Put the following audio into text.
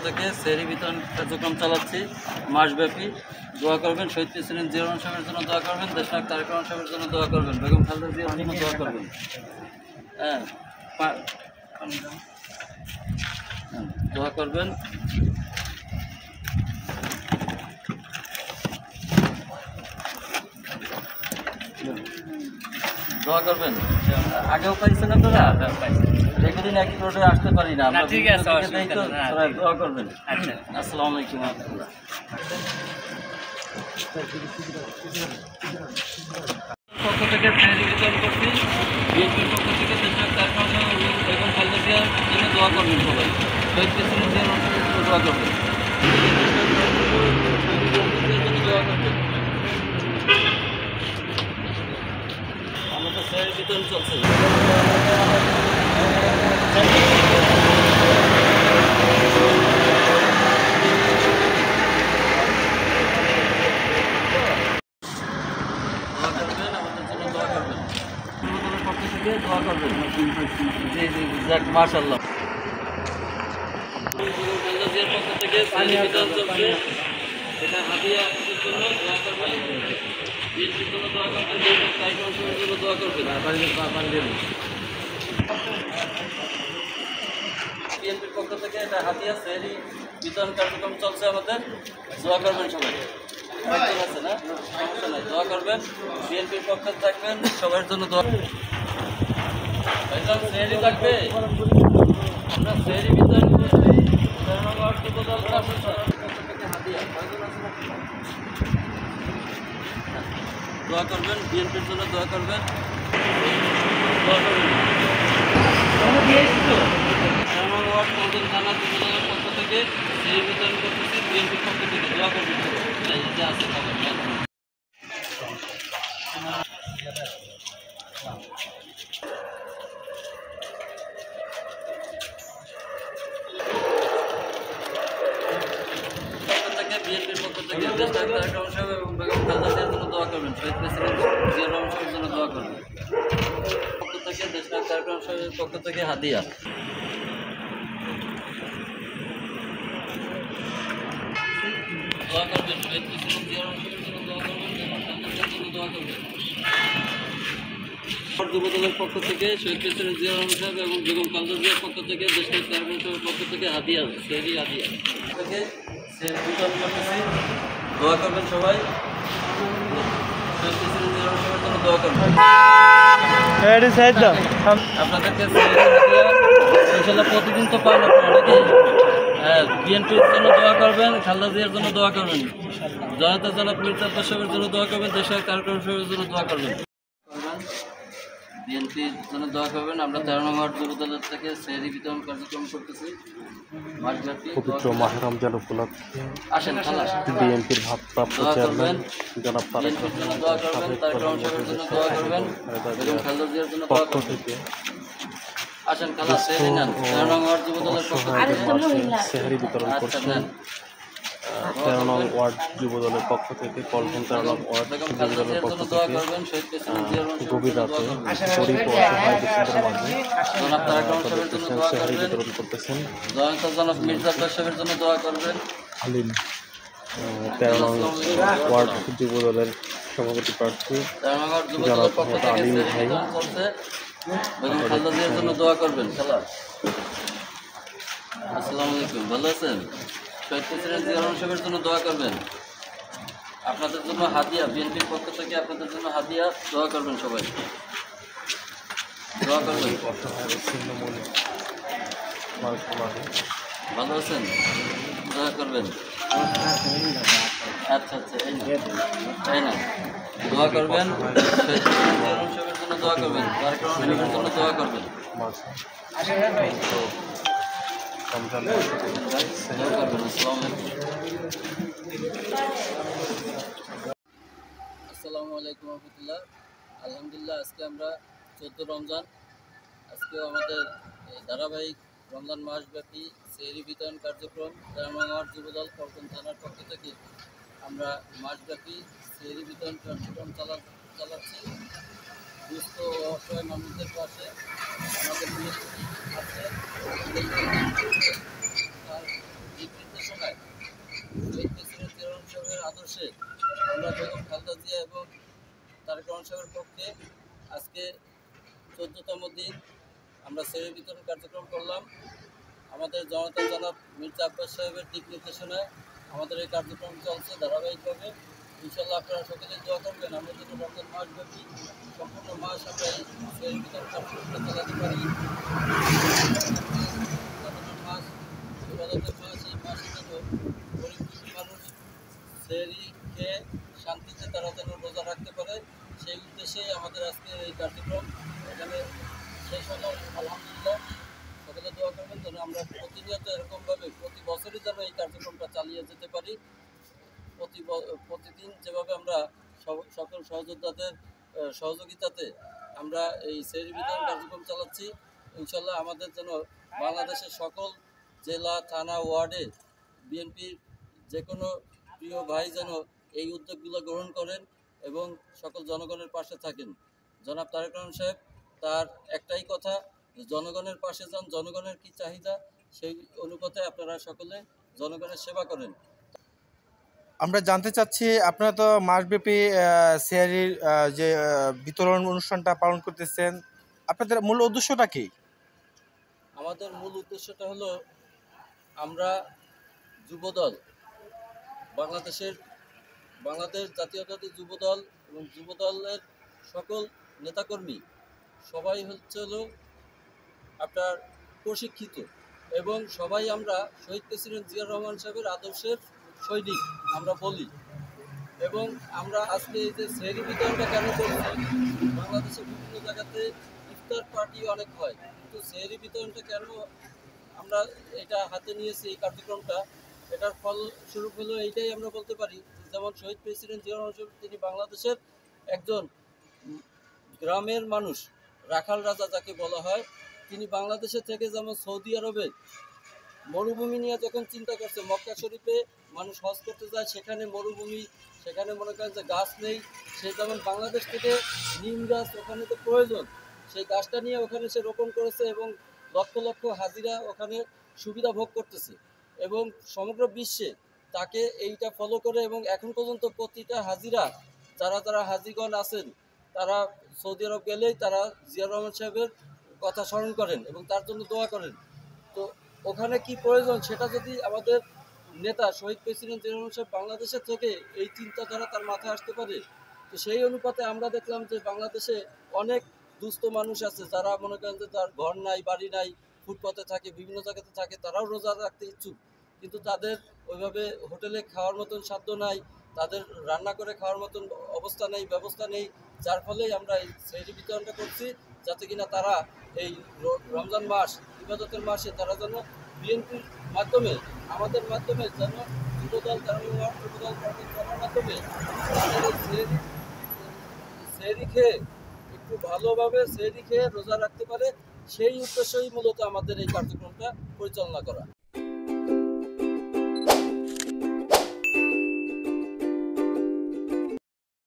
থেকে সেহরি বিতরণ কার্যক্রম চালাচ্ছি মাসব্যাপী। দোয়া করবেন, শহীদ প্রেসিডেন্ট জিয়াউর রহমান সাহেবের জন্য দোয়া করবেন, দেশনায়ক তারেক রহমান সাহেবের জন্য দোয়া করবেন, বেগম খালেদা জিয়ার জন্য দোয়া করবেন। হ্যাঁ, দোয়া করবেন। দোয়া করবেন। আগেও পাইছেন আপনারা? একদিন একই রোডে আসতে পারি না আমরা। ঠিক আছে, দোয়া করবেন। আচ্ছা, আসসালামু আলাইকুম ওয়া রাহমাতুল্লাহ। পক্ষ থেকে সেহরি বিতরণ করছি। বিএনপির পক্ষ থেকে দেশনায়ক তারেক রহমান সাহেব বেগম খালেদা জিয়ার জন্য দোয়া করবেন সবাই। শহীদ প্রেসিডেন্ট জিয়াউর রহমান সাহেবের জন্য দোয়া করবেন। দোয়া করবেন। আমাদের সেহরি বিতরণ চলছে। দোয়া করবেন। জি জি, যাক, মাশাআল্লাহ। পক্ষ থেকে সেহরি বিতরণ চলছে। এটা হাদিয়া জন্য দোয়া করবেন, বিএনপির জন্য দোয়া করবেন, তারেক রহমান সাহেবের জন্য দোয়া করবেন। বিএনপির পক্ষ থেকে এটা হাদিয়া সেহরি বিতরণ কার্যক্রম চলছে আমাদের। দোয়া করবেন সবাই। আছে না, সমস্যা নাই, দোয়া করবেন। বিএনপির পক্ষে থাকবেন, সবার জন্য দোয়া। সেহরি থাকবে, আমরা সেহরি বিতরণ করছি। দোয়া করবেন, বিএনপির জন্য দোয়া করবেন। থানার পক্ষ থেকে সেহরি বিতরণ করতেছি, বিএনপির পক্ষ থেকে দোয়া করবেন। আছে বিএনপির পক্ষ থেকে দেশনায়ক তারেক রহমান সাহেব এবং বেগম খালেদা জিয়ার জন্য দোয়া করবেন, শহীদ প্রেসিডেন্ট জিয়াউর রহমান সাহেবের জন্য দোয়া করবেন। পক্ষ থেকে দেশনায়ক তারেক রহমান সাহেবের পক্ষ থেকে হাদিয়া। দোয়া করবেন, শহীদ প্রেসিডেন্ট জিয়াউর রহমান সাহেবের জন্য দোয়া করবেন, বেগম খালেদা জিয়ার জন্য দোয়া করবেন। যুবদলের পক্ষ থেকে শহীদ প্রেসিডেন্ট জিয়াউর রহমান সাহেব এবং বেগম খালেদা জিয়ার পক্ষ থেকে দেশনায়ক তারেক রহমান সাহেবের পক্ষ থেকে হাদিয়া, সেহরি হাদিয়া থেকে সেহরি বিতরণ করতেছি। দোয়া করবেন সবাই। শহীদ প্রেসিডেন্ট জিয়াউর রহমান সাহেবের জন্য দোয়া করবেন। আপনাদেরকে সেহরি হাদিয়া ইনশাআল্লাহ প্রতিদিন তো পান আপনারা অনেকেই। বিএনপির জন্য দোয়া করবেন, খালেদা জিয়ার জন্য দোয়া করবেন, জনতা জনাব মির্জা আব্বাস সাহেবের জন্য দোয়া করবেন, দেশনায়ক তারেক রহমান সাহেবের জন্য দোয়া করবেন। বিএনপির জন্য দোয়া করবেন। আমরা 13 নং ওয়ার্ড যুবদলের থেকে সেহরি বিতরণ কার্যক্রম করতেছি মাসব্যাপী। পবিত্র মাহে রমজান উপলক্ষে আসেন খালা, বিএনপির ভারপ্রাপ্ত চেয়ারম্যান জনাব তারেক রহমান দোয়া করবেন, তারেক রহমান সাহেবের জন্য দোয়া করবেন, বেগম খালেদা জিয়ার জন্য দোয়া করবেন। আসেন খালা, সেহরি নেন। 13 নং ওয়ার্ড যুবদলের পক্ষ থেকে সেহরি বিতরণ করছেন 13 নং ওয়ার্ড যুবদলের পক্ষ থেকে কলফন 13 নং ওয়ার্ড যুবদলের পক্ষ থেকে গভীর রাতে গরিব ও অসহায় ব্যক্তিদের মাঝে সেহরি বিতরণ করতেছেন। জনাব মির্জা আব্বাস সাহেবের জন্য দোয়া করবেন। হালিম 13 নং ওয়ার্ড যুবদলের সভাপতি প্রার্থী জনাব আলিম ভাই বেগম খালেদা জিয়ার জন্য দোয়া করবেন। খালা, আসসালামু আলাইকুম, ভালো আছেন? শহীদ প্রেসিডেন্ট জিয়াউর রহমান সাহেবের জন্য দোয়া করবেন। আপনাদের জন্য হাদিয়া, বিএনপির পক্ষ থেকে আপনাদের জন্য হাদিয়া, দোয়া করবেন সবাই। দোয়া করবেন। ভালো আছেন? দোয়া করবেন। আচ্ছা আচ্ছা, এই না দোয়া করবেন। শহীদ প্রেসিডেন্ট জিয়াউর রহমান সাহেবের জন্য দোয়া করবেন, তারেক রহমান সাহেবের জন্য দোয়া করবেন। আসসালামু আলাইকুম রহমতুল্লাহ। আলহামদুলিল্লাহ, আজকে আমরা 14 রমজান। আজকেও আমাদের ধারাবাহিক রমজান মাসব্যাপী সেহরি বিতরণ কার্যক্রম 13 নং ওয়ার্ড যুবদল পল্টন থানার পক্ষ থেকে আমরা মাসব্যাপী সেহরি বিতরণ কার্যক্রম চালাচ্ছি। দুস্থ ও অসহায় মানুষদের পাশে আমাদের আছে। আদর্শে আমরা বেগম খালেদা জিয়া এবং তারেক রহমান সাহেবের পক্ষে আজকে 14তম দিন আমরা সেহরি বিতরণ কার্যক্রম করলাম। আমাদের জনতা জনাব মির্জা আব্বাস সাহেবের দিক নির্দেশনায় আমাদের এই কার্যক্রম চলছে ধারাবাহিকভাবে। ইনশাল্লাহ আপনারা সকলেই দোয়া করবেন আমরা যেন রমজান মাসব্যাপী সম্পূর্ণ মাস আমরা এই সেহরি বিতরণ কার্যক্রমটা চালাতে পারি। রমজান মাস ইবাদতের মাস, এই মাসে যেন গরিব দুঃখী মানুষ সেহরি খেয়ে শান্তিতে তারা যেন রোজা রাখতে পারে, সেই উদ্দেশ্যেই আমাদের আজকে এই কার্যক্রম এখানে শেষ হলো। আলহামদুলিল্লাহ, সকলে দোয়া করবেন যেন আমরা প্রতিনিয়ত এরকমভাবে প্রতি বছরই যেন এই কার্যক্রমটা চালিয়ে যেতে পারি। প্রতিদিন যেভাবে আমরা সকল সহযোদ্ধাদের সহযোগিতাতে আমরা এই সেহরি বিতরণ কার্যক্রম চালাচ্ছি, ইনশাল্লাহ আমাদের যেন বাংলাদেশের সকল জেলা, থানা, ওয়ার্ডে বিএনপির যে কোনো প্রিয় ভাই যেন এই উদ্যোগগুলো গ্রহণ করেন এবং সকল জনগণের পাশে থাকেন। জনাব তারেক রহমান সাহেব তার একটাই কথা, জনগণের পাশে যান, জনগণের কি চাহিদা সেই অনুপাতে আপনারা সকলে জনগণের সেবা করেন। আমরা জানতে চাচ্ছি, আপনারা তো মাসব্যাপী সেহরির যে বিতরণ অনুষ্ঠানটা পালন করতেছেন, আপনাদের মূল উদ্দেশ্যটা কি? আমাদের মূল উদ্দেশ্যটা হলো আমরা যুবদল, বাংলাদেশ জাতীয়তাবাদী যুবদল এবং যুবদলের সকল নেতাকর্মী সবাই হলো আপনার প্রশিক্ষিত এবং সবাই আমরা শহীদ প্রেসিডেন্ট জিয়া রহমান সাহেবের আদর্শের সৈনিক আমরা বলি। এবং আমরা আজকে এই যে সেহরি বিতরণটা কেন করছি, বাংলাদেশের বিভিন্ন জায়গাতে ইফতার পার্টি অনেক হয়, কিন্তু সেহরি বিতরণটা কেন আমরা এটা হাতে নিয়েছি এই কার্যক্রমটা, এটার ফলস্বরূপ হলো এইটাই আমরা বলতে পারি। যেমন শহীদ প্রেসিডেন্ট জিয়া রহমান সাহেব তিনি বাংলাদেশের একজন গ্রামের মানুষ, রাখাল রাজা যাকে বলা হয়, তিনি বাংলাদেশে থেকে যেমন সৌদি আরবে মরুভূমি নিয়ে যখন চিন্তা করছে, মক্কা শরীফে মানুষ হজ করতে যায়, সেখানে মরুভূমি, সেখানে মনে করেন যে গাছ নেই, সে যেমন বাংলাদেশ থেকে নিম গাছ ওখানে তো প্রয়োজন, সেই গাছটা নিয়ে ওখানে সে রোপণ করেছে এবং লক্ষ লক্ষ হাজিরা ওখানে সুবিধা ভোগ করতেছে এবং সমগ্র বিশ্বে তাকে এইটা ফলো করে। এবং এখন পর্যন্ত প্রতিটা হাজিরা যারা হাজিগণ আছেন তারা সৌদি আরব গেলেই তারা জিয়া রহমান সাহেবের কথা স্মরণ করেন এবং তার জন্য দোয়া করেন। তো ওখানে কি প্রয়োজন সেটা যদি আমাদের নেতা শহীদ প্রেসিডেন্ট জিয়া রহমান সাহেব বাংলাদেশের থেকে এই চিন্তাধারা তার মাথায় আসতে পারে, তো সেই অনুপাতে আমরা দেখলাম যে বাংলাদেশে অনেক দুস্থ মানুষ আছে যারা মনে করেন যে তার ঘর নাই, বাড়ি নাই, ফুটপাতে থাকে, বিভিন্ন জায়গাতে থাকে, তারাও রোজা রাখতে ইচ্ছুক, কিন্তু তাদের ওইভাবে হোটেলে খাওয়ার মতন সাধ্য নাই, তাদের রান্না করে খাওয়ার মতন অবস্থা নেই, ব্যবস্থা নেই, যার ফলেই আমরা এই সেহরি বিতরণটা করছি, যাতে কিনা তারা এই রমজান মাস ইবাদতের মাসে তারা যেন বিএনপির মাধ্যমে, আমাদের মাধ্যমে যেন যুবদল করার মাধ্যমে তাদের সেহরি খেয়ে একটু ভালোভাবে সেহরি খেয়ে রোজা রাখতে পারে, সেই উদ্দেশ্যই মূলত আমাদের এই কার্যক্রমটা পরিচালনা করা।